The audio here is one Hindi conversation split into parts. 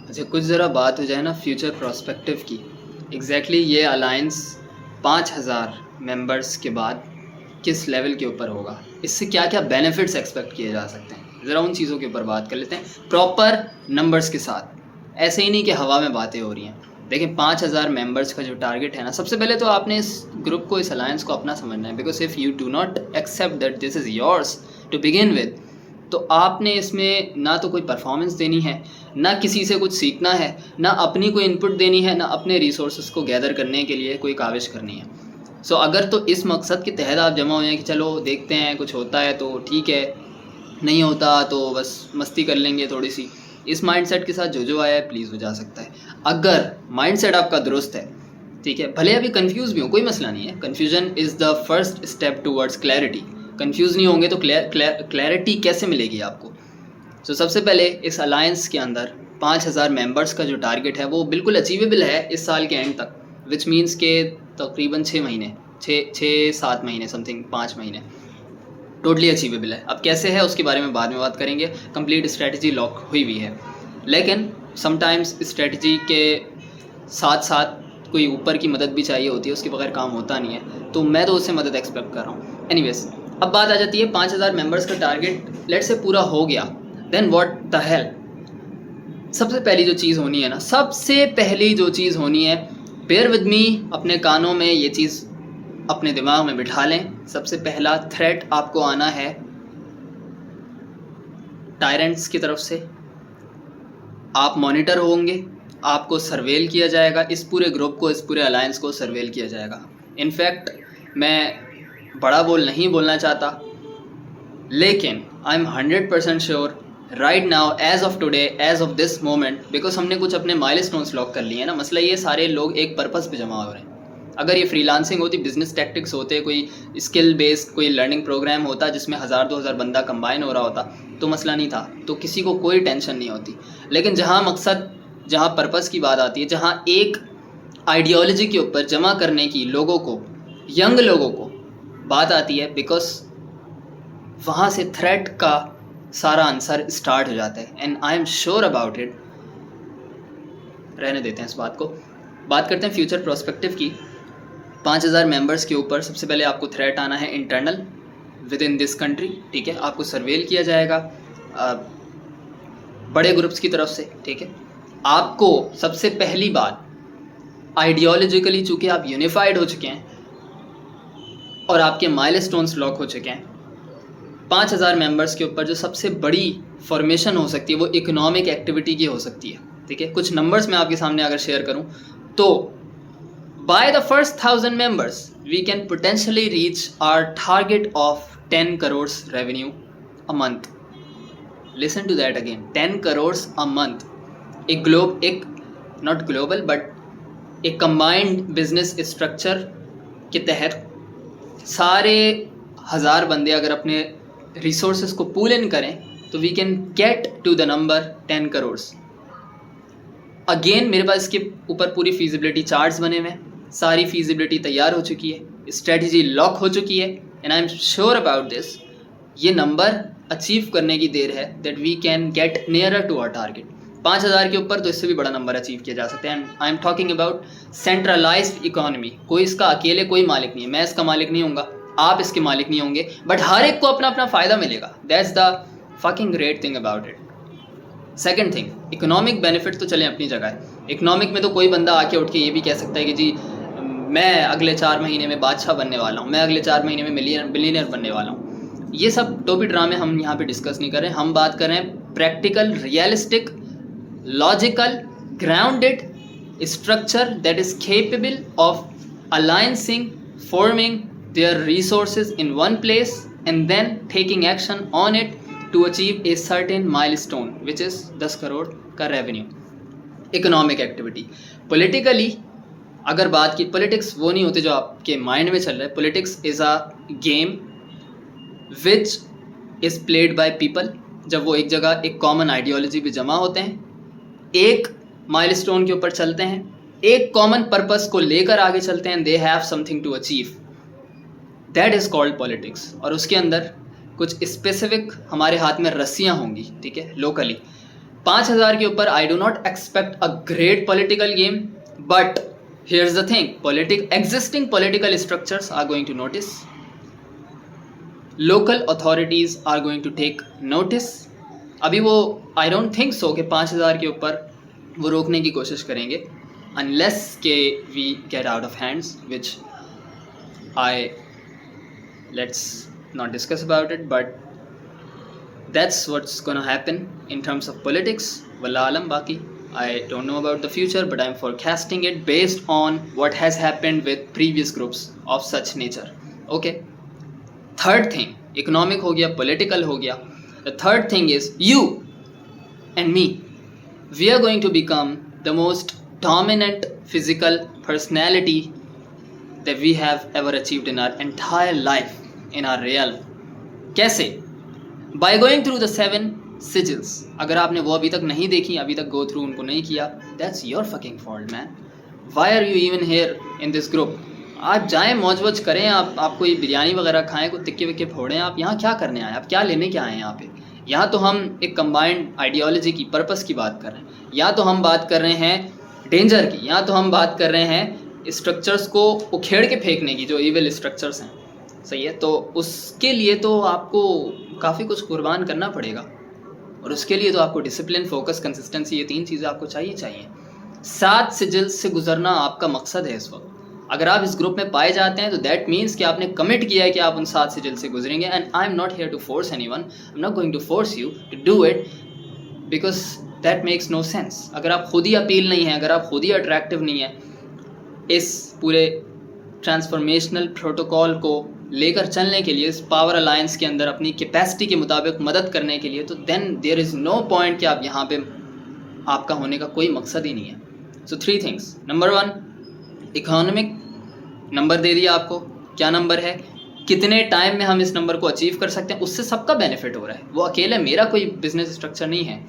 अच्छा, कुछ ज़रा बात हो जाए ना फ्यूचर प्रोस्पेक्टिव की। एग्जैक्टली ये अलायंस 5,000 मेंबर्स के बाद किस लेवल के ऊपर होगा, इससे क्या क्या बेनिफिट्स एक्सपेक्ट किए जा सकते हैं, ज़रा उन चीज़ों के ऊपर बात कर लेते हैं प्रॉपर नंबर्स के साथ। ऐसे ही नहीं कि हवा में बातें हो रही हैं। देखिए 5,000 मेंबर्स का जो टारगेट है ना, सबसे पहले तो आपने इस ग्रुप को, इस अलायंस को अपना समझना है। Because if you do not accept that this is yours to begin with, तो आपने इसमें ना तो कोई परफॉर्मेंस देनी है, ना किसी से कुछ सीखना है, ना अपनी कोई इनपुट देनी है, ना अपने रिसोर्सेज को गैदर करने के लिए कोई काविश करनी है। सो अगर तो इस मकसद के तहत आप जमा हुए हैं कि चलो देखते हैं कुछ होता है तो ठीक है, नहीं होता तो बस मस्ती कर लेंगे थोड़ी सी, इस माइंडसेट के साथ जो आया है प्लीज़ वो जा सकता है। अगर माइंडसेट आपका दुरुस्त है, ठीक है, भले अभी कंफ्यूज भी हो, कोई मसला नहीं है। Confusion is the first step towards clarity. Confuse नहीं होंगे तो क्लैरिटी कैसे मिलेगी आपको? सो सबसे पहले इस अलायंस के अंदर 5,000 मेंबर्स का जो टारगेट है वो बिल्कुल अचीवेबल है इस साल के एंड तक, विच मीन्स के तकरीबन 6 महीने, 6-7 महीने समथिंग, 5 महीने टोटली अचीवेबल है। अब कैसे है उसके बारे में बाद में बात करेंगे। कंप्लीट स्ट्रेटजी लॉक हुई हुई है, लेकिन समटाइम्स स्ट्रेटजी के साथ साथ कोई ऊपर की मदद भी चाहिए होती है, उसके बगैर काम होता नहीं है, तो मैं तो उससे मदद एक्सपेक्ट कर रहा हूँ। एनीवेज, अब बात आ जाती है 5,000 मेंबर्स का टारगेट लेट से पूरा हो गया, देन व्हाट द हेल। सबसे पहली जो चीज़ होनी है ना, सबसे पहली जो चीज़ होनी है, बेयर विद मी, अपने कानों में ये चीज़ अपने दिमाग में बिठा लें। सबसे पहला थ्रेट आपको आना है टायरेंट्स की तरफ से। आप मॉनिटर होंगे, आपको सर्वेल किया जाएगा, इस पूरे ग्रुप को, इस पूरे अलायंस को सर्वेल किया जाएगा। इनफैक्ट मैं बड़ा बोल नहीं बोलना चाहता, लेकिन I am 100% sure right now, as of today, as of this moment, because हमने कुछ अपने माइलस्टोन्स लॉक कर लिए हैं ना। मसला ये सारे लोग एक पर्पस पे जमा हो रहे हैं। अगर ये फ्रीलांसिंग होती, बिजनेस टैक्टिक्स होते, कोई स्किल बेस्ड कोई लर्निंग प्रोग्राम होता जिसमें 1,000-2,000 बंदा कंबाइन हो रहा होता तो मसला नहीं था, तो किसी को कोई टेंशन नहीं होती। लेकिन जहाँ मकसद, जहाँ पर्पस की बात आती है, जहाँ एक आइडियोलॉजी के ऊपर जमा करने की लोगों को, यंग लोगों को बात आती है, बिकॉज वहाँ से थ्रेट का सारा आंसर स्टार्ट हो जाता है। And I am sure about it. रहने देते हैं इस बात को, बात करते हैं फ्यूचर प्रोस्पेक्टिव की। 5,000 मेंबर्स के ऊपर सबसे पहले आपको थ्रेट आना है internal with in this country, ठीक है। आपको सर्वेल किया जाएगा बड़े ग्रुप्स की तरफ से, ठीक है। आपको सबसे पहली बात, आइडियोलॉजिकली चूँकि आप यूनिफाइड हो चुके हैं और आपके माइलस्टोन्स लॉक हो चुके हैं, 5,000 मेंबर्स के ऊपर जो सबसे बड़ी फॉर्मेशन हो सकती है वो इकोनॉमिक एक्टिविटी की हो सकती है, ठीक है। कुछ नंबर्स मैं आपके सामने अगर शेयर करूं तो by the first 1,000 members we can potentially reach our target of 10 crore revenue a month. Listen to that again, 10 crore a month. एक नॉट ग्लोबल बट एक कंबाइंड बिजनेस स्ट्रक्चर के तहत सारे 1,000 बंदे अगर अपने रिसोर्सेज को पूल इन करें तो we can get to the number 10 crore. Again मेरे पास इसके ऊपर पूरी फीजिबिलिटी चार्ट्स बने हुए हैं, सारी फीजिबिलिटी तैयार हो चुकी है, स्ट्रेटजी लॉक हो चुकी है, and I am sure about this. ये नंबर अचीव करने की देर है, that we can get nearer to our target. 5,000 के ऊपर तो इससे भी बड़ा नंबर अचीव किया जा सकता है। And I am talking about centralised economy. कोई इसका अकेले कोई मालिक नहीं है, मैं इसका मालिक नहीं होऊंगा, आप इसके मालिक नहीं होंगे, बट हर एक को अपना अपना फ़ायदा मिलेगा। That's the fucking great thing about it. Second thing, economic benefit तो चलें अपनी जगह है। इकोनॉमिक में तो कोई बंदा आके उठ के ये भी कह सकता है कि जी मैं अगले 4 महीने में बादशाह बनने वाला हूँ, मैं अगले 4 महीने में बिलियनर बनने वाला हूँ। ये सब टोपी ड्रामे हम यहाँ पे डिस्कस नहीं कर रहे हैं। हम बात कर रहे हैं practical, realistic, logical, grounded structure that is capable of alliancing, forming their resources in one place and then taking action on it to achieve a certain milestone which is 10 crore का रेवेन्यू। Economic activity. पॉलिटिकली अगर बात की, पॉलिटिक्स वो नहीं होती जो आपके माइंड में चल रहा है। Politics is a game which is played by people. जब वो एक जगह एक कॉमन आइडियोलॉजी पे जमा होते हैं, एक माइलस्टोन के ऊपर चलते हैं, एक कॉमन पर्पस को लेकर आगे चलते हैं, they have something to achieve, that is called politics. और उसके अंदर कुछ स्पेसिफिक हमारे हाथ में रस्सियाँ होंगी, ठीक है, लोकली। 5,000 के ऊपर I do not expect a great political game, but here's the thing, existing political structures are going to notice, local authorities are going to take notice. अभी वो आई डोंट थिंक सो कि 5,000 के ऊपर वो रोकने की कोशिश करेंगे, अनलेस के we get out of hands, which I let's not discuss about it, but that's what's gonna happen in terms of politics. Wallah alam, baki I don't know about the future, but I'm forecasting it based on what has happened with previous groups of such nature. Okay, third thing, economic हो गया, political हो गया. The third thing is you and me, we are going to become the most dominant physical personality that we have ever achieved in our entire life, in our realm. कैसे? By going through the 7 sigils. अगर आपने वो अभी तक नहीं देखी, अभी तक go through उनको नहीं किया, that's your fucking fault man. Why are you even here in this group? आप जाएं, मौज वौज करें, आप कोई बिरयानी वगैरह खाएं, कोई तिक्के विक्के फोड़ें, आप यहाँ क्या करने आए, आप क्या लेने क्या आए यहाँ पे? यहाँ तो हम एक कंबाइंड आइडियोलॉजी की, पर्पस की बात कर रहे हैं, यहाँ तो हम बात कर रहे हैं डेंजर की, यहाँ तो हम बात कर रहे हैं स्ट्रक्चर्स को उखेड़ के फेंकने की, जो इविल स्ट्रक्चर्स हैं, सही है। तो उसके लिए तो आपको काफ़ी कुछ कुर्बान करना पड़ेगा, और उसके लिए तो आपको डिसिप्लिन, फोकस, कंसिस्टेंसी, ये 3 चीज़ें आपको चाहिए। 7 सिजिल से गुजरना आपका मकसद है इस वक्त। अगर आप इस ग्रुप में पाए जाते हैं तो दैट मीन्स कि आपने कमिट किया है कि आप उन 7 सिजिल से गुजरेंगे। And I am not here to force anyone, I am not going to force you to do it, because that makes no sense. अगर आप खुद ही अपील नहीं है, अगर आप खुद ही अट्रैक्टिव नहीं है इस पूरे ट्रांसफॉर्मेशनल प्रोटोकॉल को लेकर चलने के लिए, इस पावर अलायंस के अंदर अपनी कैपेसिटी के मुताबिक मदद करने के लिए, तो then there is no point कि आप यहाँ पे, आपका होने का कोई मकसद ही नहीं है। सो 3 थिंग्स। नंबर 1, इकोनॉमिक नंबर दे दिया आपको, क्या नंबर है, कितने टाइम में हम इस नंबर को अचीव कर सकते हैं, उससे सबका बेनिफिट हो रहा है। वो अकेले मेरा कोई बिजनेस स्ट्रक्चर नहीं है,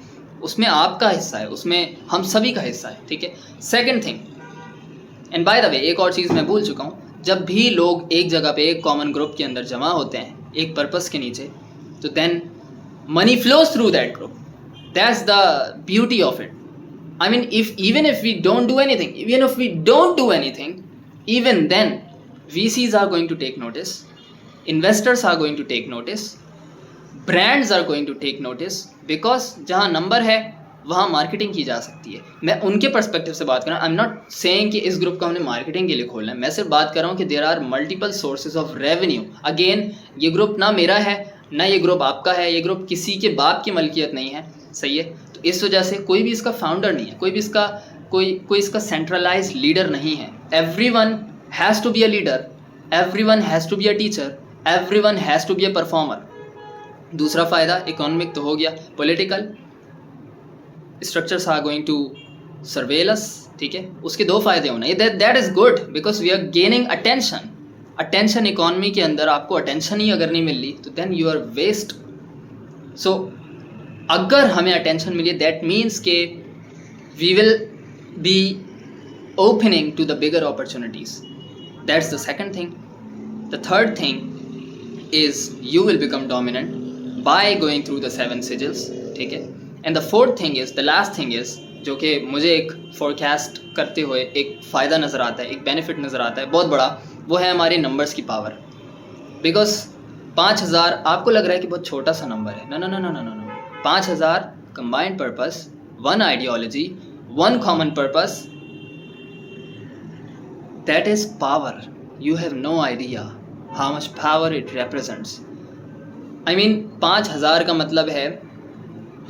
उसमें आपका हिस्सा है, उसमें हम सभी का हिस्सा है, ठीक है। Second thing, and by the way एक और चीज़ मैं भूल चुका हूँ, जब भी लोग एक जगह पे एक कॉमन ग्रुप के अंदर जमा होते हैं एक पर्पस के नीचे, तो then money flows through that group, that's the beauty of it. I mean, even if we don't do anything, even then VCs are going to take notice, investors are going to take notice, brands are going to take notice, because जहाँ नंबर है वहाँ मार्केटिंग की जा सकती है। मैं उनके पर्सपेक्टिव से बात कर रहा हूँ। आई एम नॉट सेइंग कि इस ग्रुप को हमने मार्केटिंग के लिए खोलना है, मैं सिर्फ बात कर रहा हूँ कि there are multiple sources of revenue. Again, ये ग्रुप ना मेरा है ना ये ग्रुप आपका है, ये ग्रुप किसी के बाप की मलकियत नहीं है, सही है। तो इस वजह से कोई भी इसका फाउंडर नहीं है, कोई इसका सेंट्रलाइज्ड लीडर नहीं है। Everyone has to be a leader, everyone has to be a teacher, everyone has to be a performer. दूसरा फ़ायदा इकोनॉमिक तो हो गया, political structures are going to serve us, ठीक है। उसके 2 फ़ायदे होना, that is good, because we are gaining attention economy के अंदर आपको अटेंशन ही अगर नहीं मिल रही तो then you are waste. So अगर हमें अटेंशन मिली, दैट मीन्स के we will be opening to the bigger opportunities, that's the second thing. The third thing is you will become dominant by going through the 7 sigils, ठीक है। And the fourth thing is, the last thing is, जो कि मुझे एक फोरकास्ट करते हुए एक फ़ायदा नज़र आता है, एक बेनिफिट नज़र आता है बहुत बड़ा, वो है हमारे नंबर्स की पावर। बिकॉज 5000 आपको लग रहा है कि बहुत छोटा सा नंबर है, no no no no no no, 5000 combined purpose, 1 ideology, 1 common purpose, that is power. You have no idea how much power it represents. I mean 5000 का मतलब है,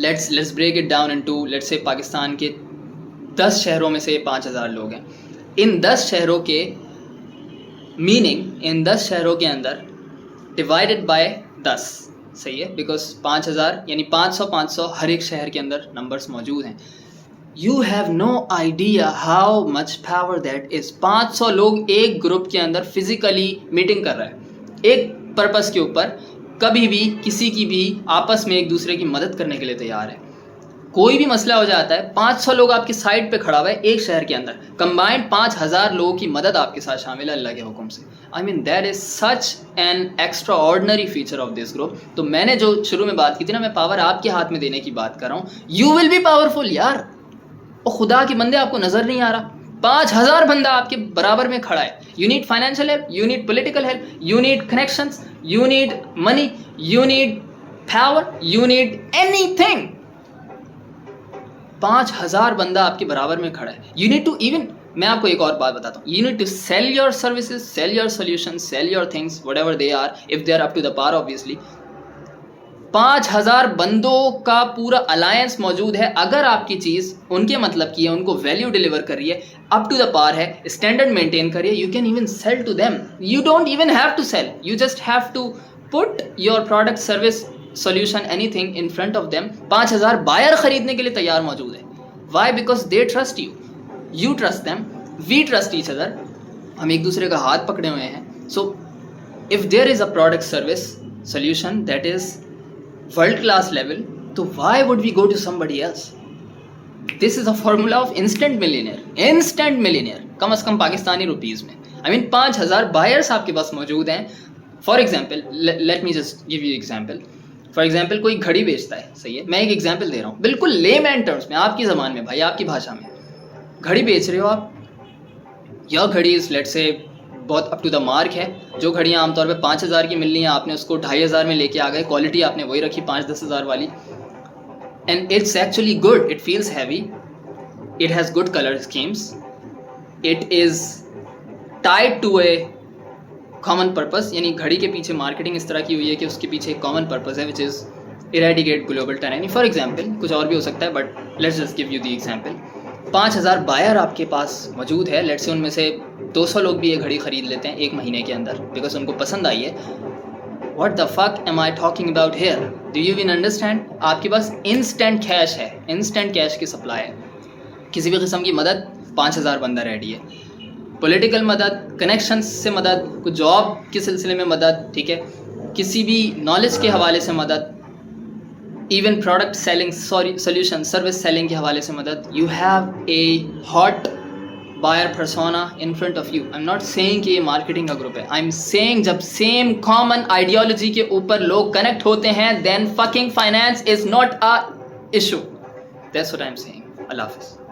let's break it down into, let's say Pakistan के 10 शहरों में से 5000 लोग हैं। इन 10 शहरों के मीनिंग, इन 10 शहरों के अंदर डिवाइडेड बाय 10, सही है, बिकॉज 5000 यानी 500 हर एक शहर के अंदर नंबर्स मौजूद हैं। You have no idea how much power that is. 500 लोग एक ग्रुप के अंदर फिजिकली मीटिंग कर रहा है एक पर्पस के ऊपर, कभी भी किसी की भी आपस में एक दूसरे की मदद करने के लिए तैयार है। कोई भी मसला हो जाता है, 500 लोग आपकी साइड पे खड़ा हुआ है एक शहर के अंदर, कंबाइंड 5000 लोगों की मदद आपके साथ शामिल है अल्लाह के हुक्म से। I mean that is such an extra ordinary feature of this group. तो मैंने जो शुरू में बात की थी ना, मैं पावर आपके हाथ में देने की बात कर रहा हूँ। यू विल बी पावरफुल यार। ओ खुदा के बंदे, आपको नजर नहीं आ रहा 5000 बंदा आपके बराबर में खड़ा है। You need financial help, you need political help, you need connections, you need money, you need power, you need anything. 5000 बंदा आपके बराबर में खड़ा है। यू नीड टू इवन, मैं आपको एक और बात बताता हूँ, you need to sell your services, sell your solution, sell your things whatever they are, if they are up to the par obviously. 5000 बंदों का पूरा अलायंस मौजूद है। अगर आपकी चीज़ उनके मतलब की है, उनको वैल्यू डिलीवर कर रही है, अप टू द पार है, स्टैंडर्ड मेंटेन करिए, you can even sell to them. You don't even have to sell, you just have to put your product, service, solution, anything in front of them. 5000 buyer खरीदने के लिए तैयार मौजूद है। Why? Because they trust you, you trust them, we trust each other. हम एक दूसरे का हाथ पकड़े हुए हैं। So if there is a product, service, solution that is world class level, तो why would we go to somebody else? This is a formula of instant millionaire, instant millionaire, कम से कम पाकिस्तानी रुपीज़ में। I mean 5000 बायर्स आपके पास मौजूद हैं। For example, let me just give you example. For example, कोई घड़ी बेचता है, सही है, मैं एक एग्जाम्पल दे रहा हूँ बिल्कुल लेमैन टर्म्स में, आपकी ज़बान में भाई, आपकी भाषा में। घड़ी बेच रहे हो आप, यह घड़ी इज लेट से बहुत अप टू द मार्क है। जो घड़ियाँ आमतौर पे 5000 की मिल रही हैं, आपने उसको 2500 में लेके आ गए, क्वालिटी आपने वही रखी 5-10 हज़ार वाली, and it's actually good, it feels heavy, it has good colour schemes, it is tied to a common purpose. यानी घड़ी के पीछे मार्केटिंग इस तरह की हुई है कि उसके पीछे एक कॉमन पर्पस है, which is eradicate global tyranny. For example, कुछ और भी हो सकता है, but let's just give you the example. 5000 buyer आपके पास मौजूद है, लेट्स से उनमें से 200 लोग भी ये घड़ी ख़रीद लेते हैं एक महीने के अंदर, बिकॉज उनको पसंद आई है। What the fuck am I talking about here? Do you even understand? आपके पास इंस्टेंट कैश है, इंस्टेंट कैश की सप्लाई है। किसी भी किस्म की मदद, 5000 बंदा रेडी है। पॉलिटिकल मदद, कनेक्शंस से मदद, कुछ जॉब के सिलसिले में मदद, ठीक है, किसी भी नॉलेज के हवाले से मदद, even product selling, solution, service selling के हवाले से मदद। You have a hot buyer persona in front of you. I am not saying कि ये मार्केटिंग का ग्रुप है, आई एम सेइंग जब सेम कॉमन आइडियोलॉजी के ऊपर लोग कनेक्ट होते हैं, then fucking finance is not a issue. That's what I am saying. अल्लाह हाफिज़।